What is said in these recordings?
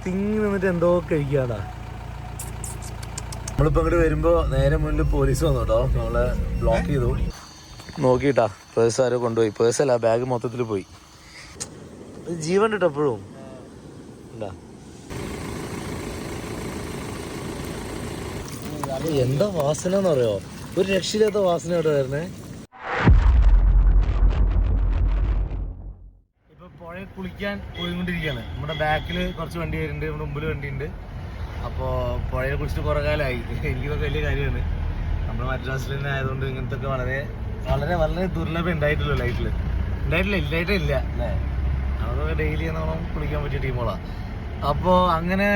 തിങ്ങി നിന്നിട്ട് എന്തോ കഴിക്കാടാ. നമ്മളിപ്പോ ഇങ്ങോട്ട് വരുമ്പോ നേരെ മുന്നിൽ പോലീസ് വന്നു കേട്ടോ. നമ്മളെ ബ്ലോക്ക് ചെയ്തു. നോക്കിട്ടാ പേഴ്സ് ആരോ കൊണ്ടുപോയി. പേഴ്സല്ല, ബാഗ് മൊത്തത്തിൽ പോയി. ജീവൻ കിട്ടോ എപ്പോഴും എന്താ വാസന എന്ന് പറയോ, ഒരു രക്ഷയില്ലാത്ത വാസന കേട്ടോ വരുന്നേ. ഇപ്പൊ പുഴയിൽ കുളിക്കാൻ പോയിക്കൊണ്ടിരിക്കുകയാണ്. നമ്മുടെ ബാക്കിൽ കുറച്ച് വണ്ടി വരുന്നുണ്ട്, നമ്മുടെ മുമ്പിൽ വണ്ടിയുണ്ട്. അപ്പോൾ പുഴയെ കുറിച്ചിട്ട് കുറേ കാലമായി. എനിക്കിതൊക്കെ വലിയ കാര്യമാണ്. നമ്മുടെ മദ്രാസിൽ തന്നെ ആയതുകൊണ്ട് ഇങ്ങനത്തെ ഒക്കെ വളരെ വളരെ വളരെ ദുർലഭം ഉണ്ടായിട്ടുള്ളൂ ലൈഫിൽ. ഇല്ലായിട്ടില്ല അല്ലേ. അതൊക്കെ ഡെയിലി എന്നോളം കുളിക്കാൻ പറ്റിയ ടീമുകളാണ്. അപ്പോൾ അങ്ങനെ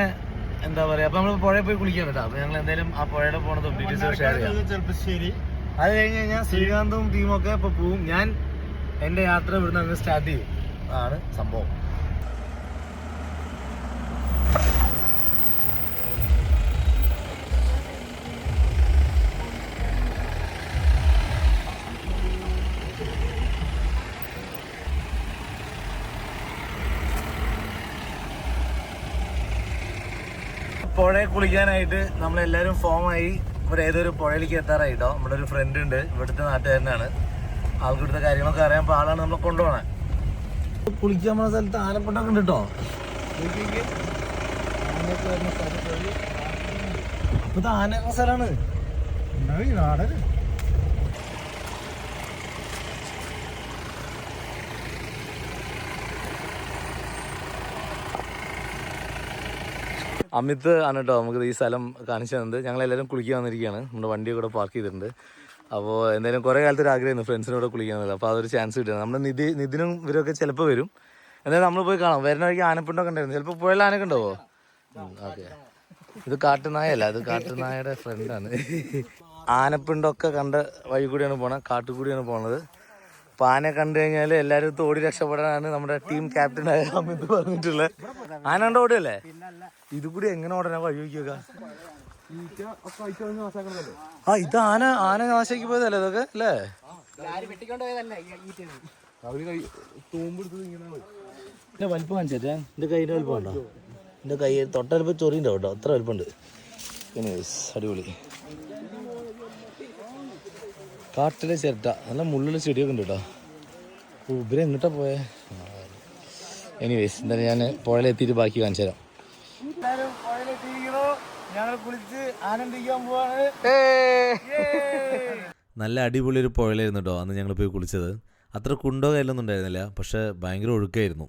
എന്താ പറയുക, അപ്പോൾ നമ്മൾ പുഴയിൽ പോയി കുളിക്കാൻ കേട്ടോ. അപ്പോൾ ഞങ്ങൾ എന്തായാലും ആ പുഴയുടെ പോണതും ഡീറ്റെയിൽസ് ഷെയർ ചെയ്യാം. അത് കഴിഞ്ഞ് കഴിഞ്ഞാൽ ശ്രീകാന്തും ടീമൊക്കെ ഇപ്പോൾ പോവും. ഞാൻ എൻ്റെ യാത്ര ഇവിടുന്ന് അങ്ങ് സ്റ്റാർട്ട് ചെയ്യും. അതാണ് സംഭവം. പുഴയിൽ കുളിക്കാനായിട്ട് നമ്മളെല്ലാവരും ഫോമായി ഇവിടെ ഏതൊരു പുഴയിലേക്ക് എത്താറായിട്ടോ. നമ്മുടെ ഒരു ഫ്രണ്ട് ഉണ്ട്, ഇവിടുത്തെ നാട്ടുകാരനാണ്. ആൾക്ക് ഇവിടുത്തെ കാര്യങ്ങളൊക്കെ അറിയാൻ ആളാണ് നമ്മളെ കൊണ്ടുപോകണേ. കുളിക്കാൻ പോകുന്ന സ്ഥലത്ത് ആനപ്പണ്ടൊക്കെ ഉണ്ട് കേട്ടോ. അപ്പൊ ഇത് ആനയൊക്കെ സ്ഥലമാണ്. അമിത് ആണ് കേട്ടോ നമുക്ക് ഈ സ്ഥലം കാണിച്ചു തന്നത്. ഞങ്ങളെല്ലാവരും കുളിക്കാൻ വന്നിരിക്കുകയാണ്. നമ്മുടെ വണ്ടി കൂടെ പാർക്ക് ചെയ്തിട്ടുണ്ട്. അപ്പോൾ എന്തായാലും കുറേ കാലത്ത് ഒരു ആഗ്രഹമായിരുന്നു ഫ്രണ്ട്സിനോട് കുളിക്കാന്നുള്ളത്. അപ്പോൾ അതൊരു ചാൻസ് കിട്ടുന്നത്. നമ്മുടെ നിതിനും ഇവരൊക്കെ ചിലപ്പോൾ വരും. എന്തായാലും നമ്മൾ പോയി കാണാം. വരുന്ന വഴിക്ക് ആനപ്പിണ്ടൊക്കെ ഉണ്ടായിരുന്നു. ചിലപ്പോൾ പുഴയിൽ ആനയൊക്കെ ഉണ്ടാവോ? ഓക്കെ. ഇത് കാട്ടുനായല്ല, അത് കാട്ടുനായയുടെ ഫ്രണ്ടാണ്. ആനപ്പിണ്ടൊക്കെ കണ്ട വഴി കൂടിയാണ് പോണത്, കാട്ടിൽ കൂടിയാണ് പോണത്. അപ്പോൾ ആനയെ കണ്ടു കഴിഞ്ഞാൽ എല്ലാവരും തോടി രക്ഷപ്പെടാനാണ് നമ്മുടെ ടീം ക്യാപ്റ്റനായ അമിത് പറഞ്ഞിട്ടുള്ളത്. ആന കണ്ട ഓടിയല്ലേ? ഇത് കൂടി എങ്ങനെ ഓടാനാ വഴി വയ്ക്കുക? ആ ഇത് ആന നാശാക്കി പോയതല്ലേ ഇതൊക്കെ അല്ലേ? എന്റെ വലിപ്പം കാണിച്ചാ എന്റെ കയ്യിന്റെ വലിപ്പം ഉണ്ടോ? എന്റെ കൈ തൊട്ടലിപ്പം ചൊറിയുണ്ടാവും കേട്ടോ, അത്ര വലിപ്പമുണ്ട്. അടിപൊളി കാട്ടിലെ ചിരട്ട, നല്ല മുള്ളിലെ ചെടിയൊക്കെ ഉണ്ട് കേട്ടോ. ഇവരെ എങ്ങോട്ടാ പോയേ? എനിവേസ് എന്തായാലും ഞാൻ പുഴയിലെത്തിയിട്ട് ബാക്കി കാണിച്ചു തരാം. ഞങ്ങൾ കുളിച്ച് ആനന്ദിക്കാൻ പോവാണ്. നല്ല അടിപൊളി ഒരു പുഴയിലായിരുന്നു കേട്ടോ അന്ന് ഞങ്ങൾ പോയി കുളിച്ചത്. അത്ര കുണ്ടോ കല്ലൊന്നും ഉണ്ടായിരുന്നില്ല, പക്ഷെ ഭയങ്കര ഒഴുക്കായിരുന്നു.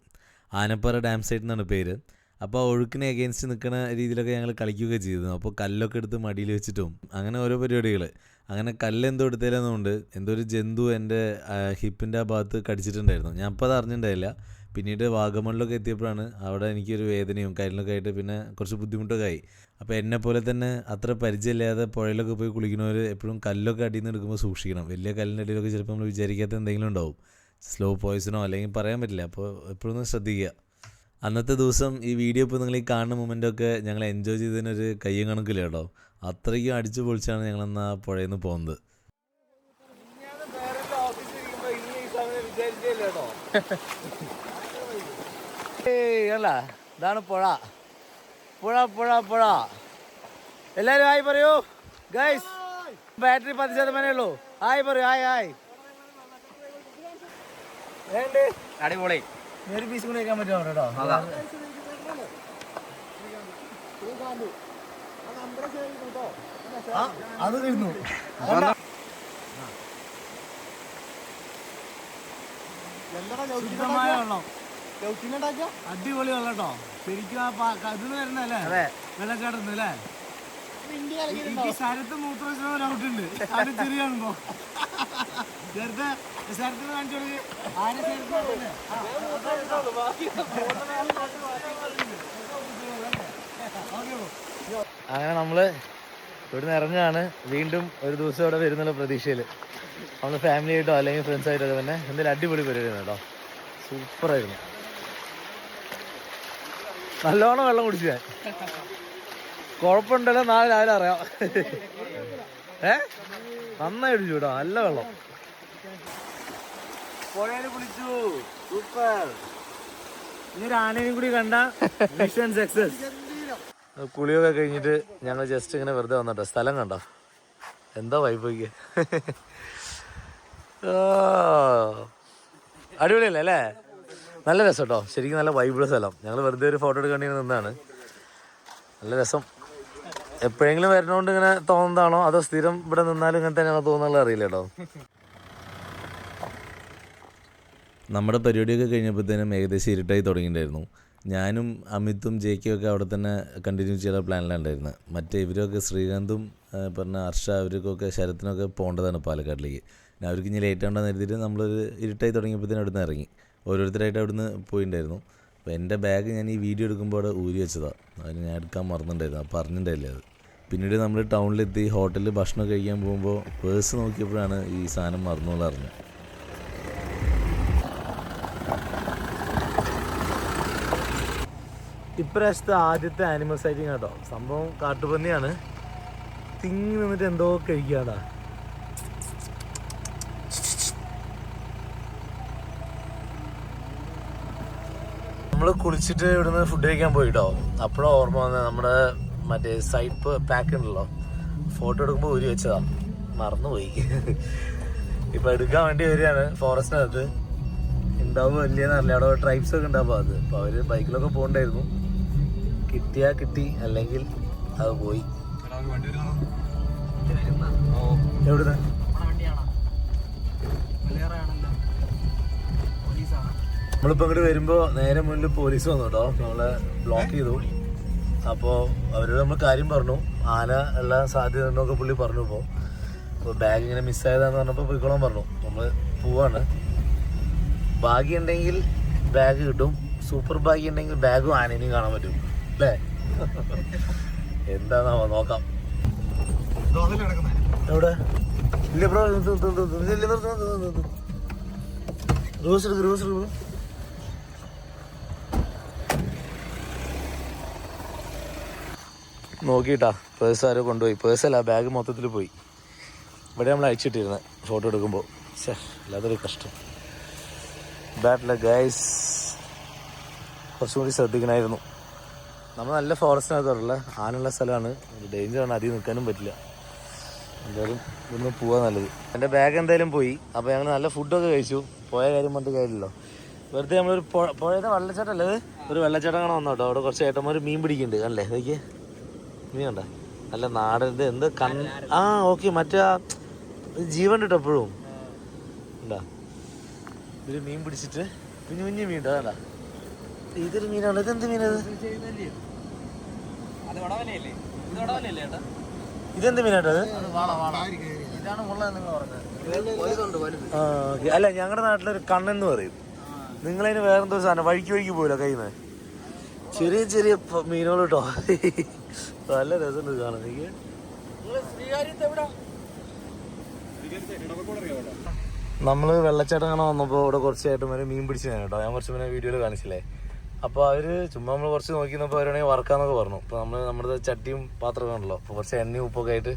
ആനപ്പാറ ഡാം സൈറ്റ് എന്നാണ് പേര്. അപ്പോൾ ആ ഒഴുക്കിനെ അഗെയിൻസ്റ്റ് നിൽക്കുന്ന രീതിയിലൊക്കെ ഞങ്ങൾ കളിക്കുകയൊക്കെ ചെയ്തിരുന്നു. അപ്പോൾ കല്ലൊക്കെ എടുത്ത് മടിയിൽ വെച്ചിട്ടും അങ്ങനെ ഓരോ പരിപാടികൾ. അങ്ങനെ കല്ലെന്തോ എടുത്തതിലെന്നുകൊണ്ട് എന്തോ ഒരു ജന്തു എൻ്റെ ഹിപ്പിൻ്റെ ആ ഭാഗത്ത് കടിച്ചിട്ടുണ്ടായിരുന്നു. ഞാൻ അപ്പോൾ അത് അറിഞ്ഞിട്ടുണ്ടായില്ല. പിന്നീട് വാഗമണിലൊക്കെ എത്തിയപ്പോഴാണ് അവിടെ എനിക്കൊരു വേദനയും കാര്യങ്ങളൊക്കെ ആയിട്ട് പിന്നെ കുറച്ച് ബുദ്ധിമുട്ടൊക്കെ ആയി. അപ്പോൾ എന്നെപ്പോലെ തന്നെ അത്ര പരിചയമില്ലാതെ പുഴയിലൊക്കെ പോയി കുളിക്കുന്നവർ എപ്പോഴും കല്ലൊക്കെ അടിയിൽ നിന്ന് എടുക്കുമ്പോൾ സൂക്ഷിക്കണം. വലിയ കല്ലിൻ്റെ അടിയിലൊക്കെ ചിലപ്പോൾ നമ്മൾ വിചാരിക്കാത്ത എന്തെങ്കിലും ഉണ്ടാവും, സ്ലോ പോയ്സണോ അല്ലെങ്കിൽ പറയാൻ പറ്റില്ല. അപ്പോൾ എപ്പോഴും ശ്രദ്ധിക്കുക. അന്നത്തെ ദിവസം ഈ വീഡിയോ ഇപ്പോൾ നിങ്ങൾ ഈ കാണുന്ന മൊമെൻ്റൊക്കെ ഞങ്ങൾ എൻജോയ് ചെയ്തതിനൊരു കയ്യും കണക്കില്ല കേട്ടോ. അത്രയ്ക്കും അടിച്ചു പൊളിച്ചാണ് ഞങ്ങളന്ന് ആ പുഴയിൽ നിന്ന് പോകുന്നത്. അല്ല ഇതാണ് പുഴ. പുഴ പുഴ പുഴ. എല്ലാവരും ഹായ് പറയൂ ഗൈസ്. ബാറ്ററി 10% ഉള്ളൂ. ഹായ് പറയൂ, ഹായ് ഹായ്. അടിപൊളി. ഒരു പീസ് കൂടി കഴിക്കാൻ പറ്റുമോ കേട്ടോ? അത് തീർന്നു. ശുദ്ധമായ വെള്ളം, അടിപൊളി വെള്ളം കേട്ടോ. ശരിക്കും ഇതിന് വരുന്നല്ലേ വെള്ളച്ചാട്ടത്തിന് അല്ലേ? എനിക്ക് ശരത്ത് മൂത്രത്തിന് ഔട്ടുണ്ട്. അത് ചെറിയ കാണുമ്പോ ശരത്തിന് കാണിച്ചു കൊടുക്ക്. അങ്ങനെ നമ്മള് ഇവിടുന്ന് ഇറങ്ങുകയാണ്. വീണ്ടും ഒരു ദിവസം ഇവിടെ വരുന്നുള്ള പ്രതീക്ഷയിൽ നമ്മൾ ഫാമിലി ആയിട്ടോ അല്ലെങ്കിൽ ഫ്രണ്ട്സ് ആയിട്ടോ തന്നെ എന്തെങ്കിലും അടിപൊളി പരിപാടിയാണ് കേട്ടോ. സൂപ്പറായിരുന്നു. നല്ലോണം വെള്ളം കുടിച്ചു ഞാൻ. കുഴപ്പമുണ്ടല്ലോ, നാളെ രാവിലെ അറിയാം. നന്നായി കുടിച്ചു കേട്ടോ, നല്ല വെള്ളം. പുഴയിൽ കുളിച്ചു, സൂപ്പർ. ഈ ഒരു ആനയും കൂടി കണ്ട മിഷൻ സക്സസ്. കുളിയൊക്കെ കഴിഞ്ഞിട്ട് ഞങ്ങൾ ജസ്റ്റ് ഇങ്ങനെ വെറുതെ വന്നോട്ടോ. സ്ഥലം കണ്ടോ, എന്താ വൈബൊക്കെ. അടിപൊളിയല്ലേ അല്ലേ? നല്ല രസം കേട്ടോ, ശരിക്കും നല്ല വൈബുള്ള സ്ഥലം. ഞങ്ങൾ വെറുതെ ഒരു ഫോട്ടോ എടുക്കേണ്ടി നിന്നാണ്. നല്ല രസം. എപ്പോഴെങ്കിലും വരുന്നോണ്ട് ഇങ്ങനെ തോന്നുന്നതാണോ അതോ സ്ഥിരം ഇവിടെ നിന്നാലും ഇങ്ങനെ തന്നെയാണോ തോന്നുന്നുള്ള അറിയില്ല കേട്ടോ. നമ്മുടെ പരിപാടിയൊക്കെ കഴിഞ്ഞപ്പോഴത്തേനും ഏകദേശം ഇരുട്ടായി തുടങ്ങിയിട്ടുണ്ടായിരുന്നു. ഞാനും അമിതും ജെയ്ക്കും ഒക്കെ അവിടെ തന്നെ കണ്ടിന്യൂ ചെയ്യാൻ പ്ലാനിലുണ്ടായിരുന്നു. മറ്റേ ഇവരൊക്കെ ശ്രീകാന്തും പറഞ്ഞ ഹർഷ അവർക്കൊക്കെ ശരത്തിനൊക്കെ പോകേണ്ടതാണ് പാലക്കാട്ടിലേക്ക്. പിന്നെ അവർക്ക് ഇനി ലേറ്റ് ആണെന്ന് കരുതിയിട്ട് നമ്മളൊരു ഇരുട്ടായി തുടങ്ങിയപ്പോഴത്തേനും അവിടെ നിന്ന് ഇറങ്ങി. ഓരോരുത്തരായിട്ട് അവിടെ നിന്ന് പോയിട്ടുണ്ടായിരുന്നു. അപ്പോൾ എൻ്റെ ബാഗ് ഞാൻ ഈ വീഡിയോ എടുക്കുമ്പോൾ അവിടെ ഊരി വെച്ചതാണ്. അതിന് ഞാൻ എടുക്കാൻ മറന്നിട്ടുണ്ടായിരുന്നു. അപ്പോൾ അറിഞ്ഞിട്ടുണ്ടായില്ല അത്. പിന്നീട് നമ്മൾ ടൗണിലെത്തി ഹോട്ടലിൽ ഭക്ഷണം കഴിക്കാൻ പോകുമ്പോൾ പേഴ്സ് നോക്കിയപ്പോഴാണ് ഈ സാധനം മറന്നുള്ളത് അറിഞ്ഞത്. ഇപ്രാവശ്യത്തെ ആദ്യത്തെ ആനിമൽ സൈറ്റിങ് കേട്ടോ. സംഭവം കാട്ടുപന്നിയാണ്. തിങ്ങി നിന്നിട്ട് എന്തോ കഴിക്കാടാ. നമ്മൾ കുളിച്ചിട്ട് ഇവിടുന്ന് ഫുഡ് കഴിക്കാൻ പോയിട്ടോ. അപ്പോഴാണ് ഓർമ്മ വന്നത് നമ്മുടെ മറ്റേ സൈഡ് പാക്ക് ഉണ്ടല്ലോ, ഫോട്ടോ എടുക്കുമ്പോൾ ഊരി വെച്ചതാ, മറന്നുപോയി. ഇപ്പം എടുക്കാൻ വേണ്ടി വരികയാണ്. ഫോറസ്റ്റിനകത്ത് ഉണ്ടാവുമോ ഇല്ലയെന്ന് അറിയില്ല. അവിടെ ട്രൈബ്സ് ഒക്കെ ഉണ്ടാവും. അത് അപ്പോൾ അവർ ബൈക്കിലൊക്കെ പോകണ്ടായിരുന്നു. കിട്ടിയാൽ കിട്ടി, അല്ലെങ്കിൽ അത് പോയി. എവിടുന്ന് നമ്മളിപ്പോൾ ഇങ്ങോട്ട് വരുമ്പോൾ നേരെ മുന്നിൽ പോലീസ് വന്നു കേട്ടോ. നമ്മളെ ബ്ലോക്ക് ചെയ്തു. അപ്പോൾ അവരോട് നമ്മൾ കാര്യം പറഞ്ഞു, ആന ഉള്ള സാധ്യത ഉണ്ടോക്കെ പുള്ളി പറഞ്ഞു. അപ്പോൾ ബാഗ് ഇങ്ങനെ മിസ്സായതാന്ന് പറഞ്ഞപ്പോൾ പോയിക്കോളാൻ പറഞ്ഞു. നമ്മൾ പോവാണ്. ഭാഗ്യം ഉണ്ടെങ്കിൽ ബാഗ് കിട്ടും, സൂപ്പർ ഭാഗ്യം ഉണ്ടെങ്കിൽ ബാഗും ആനേനെയും കാണാൻ പറ്റും അല്ലേ? എന്താണാവോ, നോക്കാം. എവിടെ ഇല്ല ബ്രോ, റോസ് എടുക്കും, റോസ് എടുക്കും. നോക്കിയിട്ടാ പേഴ്സ് ആരോ കൊണ്ടുപോയി. പേഴ്സല്ല, ബാഗ് മൊത്തത്തിൽ പോയി. ഇവിടെ നമ്മൾ അയച്ചിട്ടിരുന്നത് ഫോട്ടോ എടുക്കുമ്പോൾ. അല്ലാതൊരു കഷ്ടം. Bad luck guys. കുറച്ചും കൂടി ശ്രദ്ധിക്കണമായിരുന്നു. നമ്മൾ നല്ല ഫോറസ്റ്റിനകത്തുള്ള ആനുള്ള സ്ഥലമാണ്. ഡേഞ്ചറാണ്, അധികം നിൽക്കാനും പറ്റില്ല. എന്തായാലും ഇതൊന്ന് പോവാൻ നല്ലത്. എൻ്റെ ബാഗ് എന്തായാലും പോയി. അപ്പോൾ ഞങ്ങൾ നല്ല ഫുഡൊക്കെ കഴിച്ചു. പോയ കാര്യം പറഞ്ഞിട്ട് കാര്യമില്ലല്ലോ. വെറുതെ നമ്മളൊരു പുഴയുടെ വെള്ളച്ചാട്ടമല്ലേ അത്, ഒരു വെള്ളച്ചാട്ടം കാണാൻ വന്നോട്ടോ. അവിടെ കുറച്ച് ഏട്ടന്മാർ മീൻ പിടിക്കുന്നുണ്ട്. അല്ലേ നോക്കിയേ, മീൻ കണ്ട നല്ല നാടൻ്റെ എന്ത് ആ ഓക്കെ, മറ്റേ ജീവൻ കിട്ടും എപ്പോഴും ഉണ്ടാ. ഇതൊരു മീൻ പിടിച്ചിട്ട് കുഞ്ഞു കുഞ്ഞു മീൻ ഉണ്ട്. അതാ ഇതൊരു മീനാണ്. ഇതെന്ത് മീനത്? ഇതെന്ത് മീനാട്ടത്? അല്ല, ഞങ്ങളുടെ നാട്ടിലൊരു കണ്ണെന്ന് പറയും. നിങ്ങളതിന് വേറെന്തോ സാധനം വഴിക്ക് വഴിക്ക് പോയില്ല കയ്യിൽ നിന്ന്. ചെറിയ ചെറിയ മീനുകൾ കേട്ടോ. നല്ല രസമുണ്ട് കാണാൻ. നമ്മള് വെള്ളച്ചാട്ടം കാണാൻ വന്നപ്പോൾ ഇവിടെ കുറച്ച് ഏട്ടന്മാര് മീൻ പിടിച്ചു കേട്ടോ. ഞാൻ കുറച്ച് മുന്നേ വീഡിയോയിൽ കാണിച്ചില്ലേ. അപ്പോൾ അവര് ചുമ്മാ നമ്മൾ കുറച്ച് നോക്കിയപ്പോൾ അവരാണെങ്കിൽ വറക്കാന്നൊക്കെ പറഞ്ഞു. അപ്പോൾ നമ്മൾ നമ്മുടെ ചട്ടിയും പാത്രമൊക്കെ ഉണ്ടല്ലോ, അപ്പോൾ കുറച്ച് എണ്ണയും ഉപ്പൊക്കെ ആയിട്ട്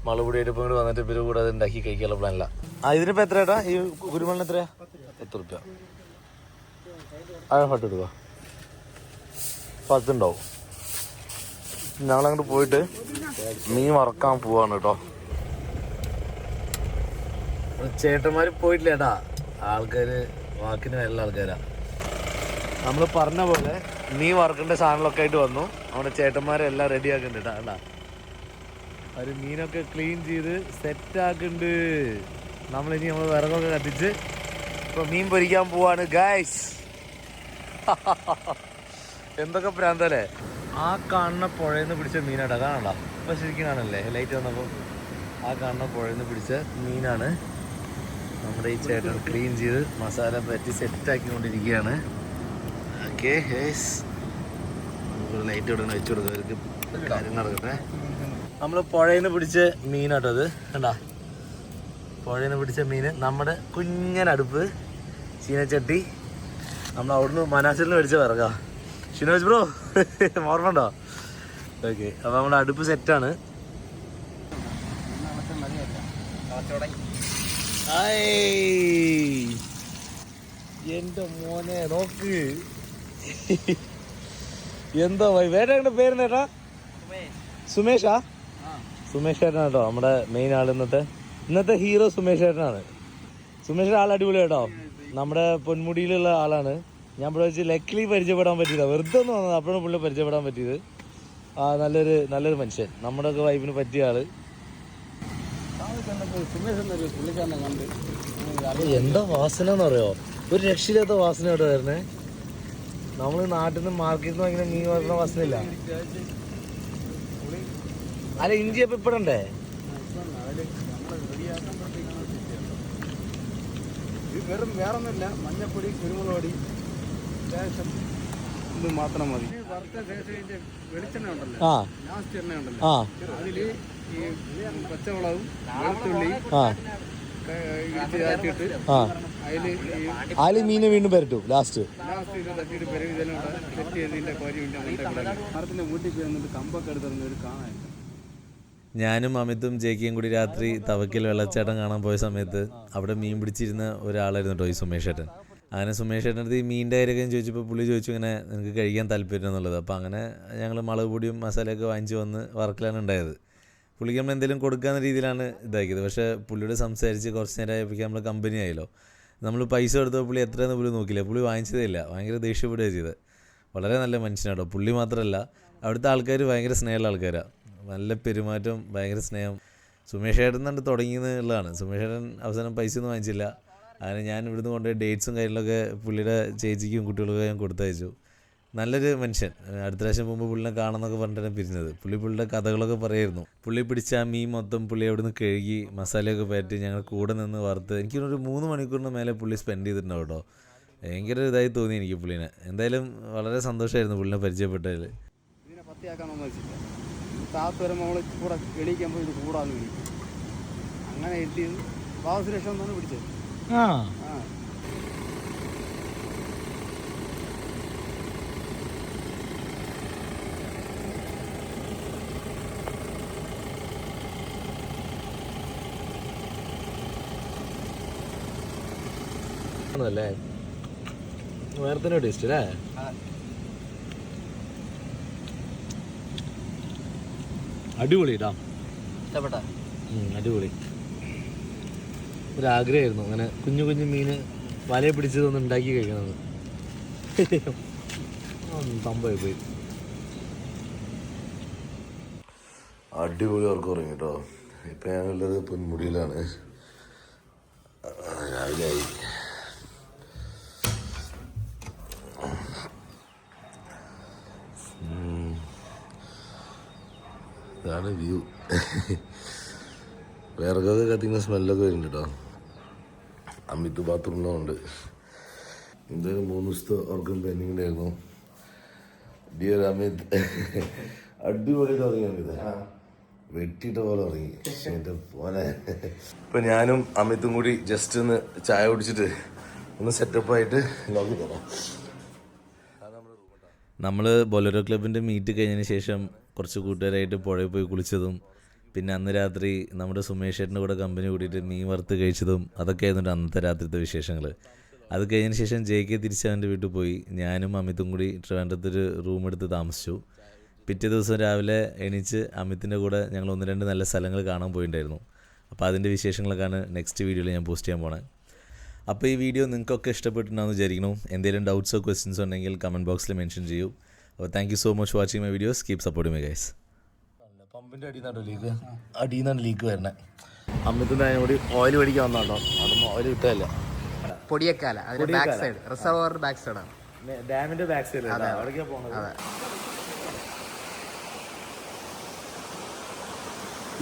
മുളകുപൊടിയായിട്ട് ഇപ്പോൾ ഇങ്ങോട്ട് വന്നിട്ട് ഇവര് കൂടെ അത് ഉണ്ടാക്കി കഴിക്കാനുള്ള പ്ലാനില്ല. ഇതിനിപ്പോൾ എത്ര ഏട്ടാ? ഈ കുരുമുളകിന് എത്രയാ? 10 റുപ്യ. ഫോട്ടോ എടുക്കുക. 10 ഉണ്ടാവും. ഞങ്ങളങ്ങോട്ട് പോയിട്ട് മീൻ വറക്കാൻ പോവാണ് കേട്ടോ. ചേട്ടന്മാർ പോയിട്ടില്ല ഏട്ടാ. ആൾക്കാര് വാക്കിന് നല്ല ആൾക്കാരാ. നമ്മൾ പറഞ്ഞ പോലെ മീൻ വറക്കേണ്ട സാധനങ്ങളൊക്കെ ആയിട്ട് വന്നു. നമ്മുടെ ചേട്ടന്മാരെല്ലാം റെഡി ആക്കുന്നുണ്ട് കേട്ടാ. അവർ മീനൊക്കെ ക്ലീൻ ചെയ്ത് സെറ്റാക്കുന്നുണ്ട്. നമ്മളിനി നമ്മൾ വിറകൊക്കെ കത്തിച്ച് ഇപ്പൊ മീൻ പൊരിക്കാൻ പോവാണ് ഗൈസ്. എന്തൊക്കെ പ്രാന്തല്ലേ. ആ കാണുന്ന പുഴയിൽ നിന്ന് പിടിച്ച മീനാട്ടാ. കാണണ്ട ഇപ്പൊ ശരിക്കും കാണല്ലേ ലൈറ്റ് വന്നപ്പോൾ. ആ കാണുന്ന പുഴയിൽ നിന്ന് പിടിച്ച മീനാണ് നമ്മുടെ ഈ ചേട്ടൻ ക്ലീൻ ചെയ്ത് മസാല പറ്റി സെറ്റാക്കിക്കൊണ്ടിരിക്കുകയാണ്. ഓക്കെ ഗൈസ്, നമുക്ക് ലൈറ്റ് ഇവിടെ വെച്ചു കൊടുക്കുക. അവർക്ക് കാര്യം നടക്കട്ടെ. നമ്മൾ പുഴയിൽ നിന്ന് പിടിച്ച മീനാട്ടോ അത്. കണ്ടാ, പുഴയിൽ നിന്ന് പിടിച്ച മീൻ. നമ്മുടെ കുഞ്ഞനടുപ്പ്, ചീനച്ചട്ടി. നമ്മൾ അവിടുന്ന് മനാസിൽ നിന്ന് മേടിച്ച വിറകാ. ഷിനോജ് ബ്രോ ഓർമ്മണ്ടോ? ഓക്കെ, അപ്പോൾ നമ്മുടെ അടുപ്പ് സെറ്റാണ്. എൻ്റെ മോനെ നോക്ക്, എന്താ വേറെ പേര് നേട്ടാ? സുമേഷാ? സുമേഷ് ചേട്ടനാ കേട്ടോ നമ്മുടെ മെയിൻ ആൾ. ഇന്നത്തെ ഹീറോ സുമേഷ് ചേട്ടനാണ്. സുമേഷിന്റെ ആൾ അടിപൊളി കേട്ടോ. നമ്മുടെ പൊന്മുടിയിലുള്ള ആളാണ്. ഞാൻ ഇവിടെ വെച്ച് ലക്കിലി പരിചയപ്പെടാൻ പറ്റിയതാ. വെറുതെ ഒന്ന് വന്നത്, അപ്പോഴും പുള്ളി പരിചയപ്പെടാൻ പറ്റിയത്. നല്ലൊരു മനുഷ്യൻ, നമ്മുടെ ഒക്കെ വൈഫിന് പറ്റിയ ആള്. എന്താ വാസന എന്ന് പറയോ, ഒരു രക്ഷയില്ലാത്ത വാസന കേട്ടോ വരുന്നേ. നമ്മൾ നാട്ടിൽ നിന്ന് മാർക്കറ്റിൽ നിന്ന് വാങ്ങിക്കുന്ന മീൻ വരുന്ന വാസന ഇല്ല. അല്ല ഇഞ്ചി അപ്പൊ ഇപ്പടണ്ടേ? വെറും വേറൊന്നുമില്ല, മഞ്ഞപ്പൊടി, കുരുമുളക് പൊടി, ശേഷം ഇത് മാത്രം മതി. വറുത്ത ശേഷം വെളിച്ചെണ്ണ ഉണ്ടല്ലോ, ലാസ്റ്റ് എണ്ണ ഉണ്ടല്ലോ, അതില് ഈ പച്ചമുളകും വെളുത്തുള്ളി ഇടിച്ചിട്ട് അതില് മീനെ വീണ്ടും പരട്ടും. ലാസ്റ്റ് ഇത് തട്ടിയിട്ട് പെരുകി ഇതെല്ലാം സെറ്റ് ചെയ്തതിന്റെ കോരി മരത്തിന്റെ വീട്ടിൽ പോയി വന്നിട്ട് കമ്പൊക്കെ എടുത്തിരുന്ന ഒരു കാണാൻ. ഞാനും അമിതും ജേക്കിയും കൂടി രാത്രി തവക്കിൽ വെള്ളച്ചാട്ടം കാണാൻ പോയ സമയത്ത് അവിടെ മീൻ പിടിച്ചിരുന്ന ഒരാളായിരുന്നു കേട്ടോ ഈ സുമേഷ് ചേട്ടൻ. അങ്ങനെ സുമേഷ് ചേട്ടൻ്റെ അടുത്ത് ഈ മീനിൻ്റെ കാര്യമൊക്കെ ചോദിച്ചപ്പോൾ പുള്ളി ചോദിച്ചു ഇങ്ങനെ നിങ്ങൾക്ക് കഴിക്കാൻ താല്പര്യം എന്നുള്ളത്. അപ്പോൾ അങ്ങനെ ഞങ്ങൾ മുളക് പൊടിയും മസാലയൊക്കെ വാങ്ങിച്ച് വന്ന് വർക്കിലാണ് ഉണ്ടായത്. പുള്ളിക്ക് നമ്മൾ എന്തെങ്കിലും കൊടുക്കാവുന്ന രീതിയിലാണ് ഇതാക്കിയത്. പക്ഷേ പുള്ളിയോട് സംസാരിച്ച് കുറച്ച് നേരം ആയപ്പോഴേക്കും നമ്മൾ കമ്പനി ആയല്ലോ. നമ്മൾ പൈസ കൊടുത്തപ്പോൾ പുള്ളി എത്രയെന്ന് പുള്ളി നോക്കില്ല, പുള്ളി വാങ്ങിച്ചതേ ഇല്ല. ഭയങ്കര ദേഷ്യപ്പെടുകയാണ് ചെയ്തത്. വളരെ നല്ല മനുഷ്യനാട്ടോ പുള്ളി. മാത്രമല്ല അവിടുത്തെ ആൾക്കാർ ഭയങ്കര സ്നേഹമുള്ള ആൾക്കാരാണ്. നല്ല പെരുമാറ്റം, ഭയങ്കര സ്നേഹം. സുമേഷ് ചേട്ടൻ തന്നെ തുടങ്ങിയെന്നുള്ളതാണ്. സുമേഷ് ചേട്ടൻ അവസാനം പൈസ ഒന്നും വാങ്ങിച്ചില്ല. അങ്ങനെ ഞാൻ ഇവിടുന്ന് കൊണ്ടുപോയി ഡേറ്റ്സും കാര്യങ്ങളൊക്കെ പുള്ളിയുടെ ചേച്ചിക്കും കുട്ടികൾക്കൊക്കെ ഞാൻ കൊടുത്തയച്ചു. നല്ലൊരു മനുഷ്യൻ. അടുത്ത പ്രാവശ്യം പോകുമ്പോൾ പുള്ളിനെ കാണാമെന്നൊക്കെ പറഞ്ഞിട്ടാണ് പിരിഞ്ഞത്. പുള്ളിയുടെ കഥകളൊക്കെ പറയായിരുന്നു. പുള്ളി പിടിച്ച ആ മീൻ മൊത്തം പുള്ളി അവിടുന്ന് കഴുകി മസാലയൊക്കെ പറ്റി ഞങ്ങൾ കൂടെ നിന്ന് വറുത്ത് എനിക്കൊരു 3 മണിക്കൂറിന് മേലെ പുള്ളി സ്പെൻഡ് ചെയ്തിട്ടുണ്ടാവും കേട്ടോ. ഭയങ്കര ഇതായി തോന്നി എനിക്ക് പുള്ളീനെ. എന്തായാലും വളരെ സന്തോഷമായിരുന്നു പുള്ളിനെ പരിചയപ്പെട്ടതിൽ. ഇതിനെ പത്തിയാക്കാമെന്ന് വെച്ചില്ല, താത്ത് വരുമ്പോൾ നമ്മൾ കൂടെ എണീക്കുമ്പോൾ ഇത് കൂടാന്ന് വിളിക്കും. അങ്ങനെ എത്തിയത് ഭാവസുരക്ഷ ഒന്നാണ് പിടിച്ചത്. ല്ലേ വേറെ തന്നെ ടേസ്റ്റ് അല്ലേ? അടിപൊളി കേട്ടോ, ഇഷ്ടപ്പെട്ട അടിപൊളി. ഒരാഗ്രഹമായിരുന്നു അങ്ങനെ കുഞ്ഞു കുഞ്ഞു മീന് വലയെ പിടിച്ചതൊന്ന് ഉണ്ടാക്കി കഴിക്കണമെന്ന്. സംഭവമായി പോയി. അടിപൊളി ഉറക്കം ഉറങ്ങി കേട്ടോ. ഇപ്പം ഞാനുള്ളത് പൊന്മുടിയിലാണ്. രാവിലെയായി. ഇതാണ് വ്യൂ. വിറകൊക്കെ കത്തിക്കുന്ന സ്മെല്ലൊക്കെ വരുന്നുണ്ട് കേട്ടോ. അമിത് ബാത്റൂമിലുണ്ട്. എന്തായാലും 3 ദിവസത്തെ ഉറക്കം പെൻഡിങ്ങിലായിരുന്നു. ഡിയർ അമിത്, അടിപൊളി തുടങ്ങി അമിത്. വെട്ടിയിട്ട പോലെ ഉറങ്ങി എൻ്റെ പോലെ. ഇപ്പം ഞാനും അമിതും കൂടി ജസ്റ്റ് ഒന്ന് ചായ കുടിച്ചിട്ട് ഒന്ന് സെറ്റപ്പായിട്ട് ലോക്കി തരാം. നമ്മൾ ബൊലേറോ ക്ലബിൻ്റെ മീറ്റ് കഴിഞ്ഞതിന് ശേഷം കുറച്ച് കൂട്ടുകാരായിട്ട് പുഴയിൽ പോയി കുളിച്ചതും പിന്നെ അന്ന് രാത്രി നമ്മുടെ സുമേഷ് ചേട്ടൻ്റെ കൂടെ കമ്പനി കൂടിയിട്ട് മീൻ വറുത്ത് കഴിച്ചതും അതൊക്കെ ആയിരുന്നു അന്നത്തെ രാത്രിത്തെ വിശേഷങ്ങൾ. അത് കഴിഞ്ഞതിന് ശേഷം ജെയ്ക്ക് തിരിച്ച് അവൻ്റെ വീട്ടിൽ പോയി. ഞാനും അമിതും കൂടി ട്രിവാൻഡ്രത്തൊരു റൂം എടുത്ത് താമസിച്ചു. പിറ്റേ ദിവസം രാവിലെ എണീച്ച് അമിത്തിൻ്റെ കൂടെ ഞങ്ങൾ 1-2 നല്ല സ്ഥലങ്ങൾ കാണാൻ പോയിട്ടുണ്ടായിരുന്നു. അപ്പോൾ അതിൻ്റെ വിശേഷങ്ങളൊക്കെയാണ് നെക്സ്റ്റ് വീഡിയോയിൽ ഞാൻ പോസ്റ്റ് ചെയ്യാൻ പോണത്. അപ്പോൾ ഈ വീഡിയോ നിങ്ങൾക്കൊക്കെ ഇഷ്ടപ്പെട്ടിട്ടുണ്ടാകുമെന്ന് വിചാരിക്കുന്നു. എന്തെങ്കിലും ഡൗട്ട്സോ ക്വസ്റ്റ്യൻസോ ഉണ്ടെങ്കിൽ കമൻറ്റ് ബോക്സിൽ മെൻഷൻ ചെയ്യൂ. അപ്പോൾ thank you so much for watching my videos. Keep supporting my guys. പമ്പിൻ്റെ അടിയിൽ നിന്നാണ് ലീക്ക് വരണേ. അമിത്തിൻ്റെ അതിനോട് ഓയിൽ മേടിക്കാൻ വന്നാട്ടോ. അതൊന്നും ഓയിൽ കിട്ടാനില്ല. Podiyakkala back side, reservoir back സൈഡാണ്, ഡാമിൻ്റെ ബാക്ക് സൈഡ്. അവിടേക്കാണ് പോകുന്നത്.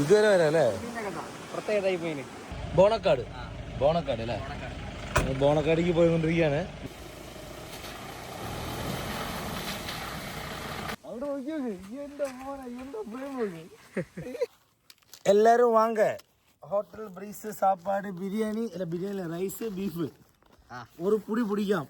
ഇതുവരെ വരാം അല്ലേ? പ്രത്യേക ടൈപ്പ് മീൻ ബോണക്കാട് അല്ലേ? ബോണക്കാടിക്ക് പോയിക്കൊണ്ടിരിക്കുകയാണ്. എല്ലാരും വാങ്ങ ഹോട്ടൽ ബ്രീസ് സാപ്പാട് ബിരിയാണി, അല്ല ബിരിയാണി റൈസ് ബീഫ് ഒരു പുടി പിടിക്കാം.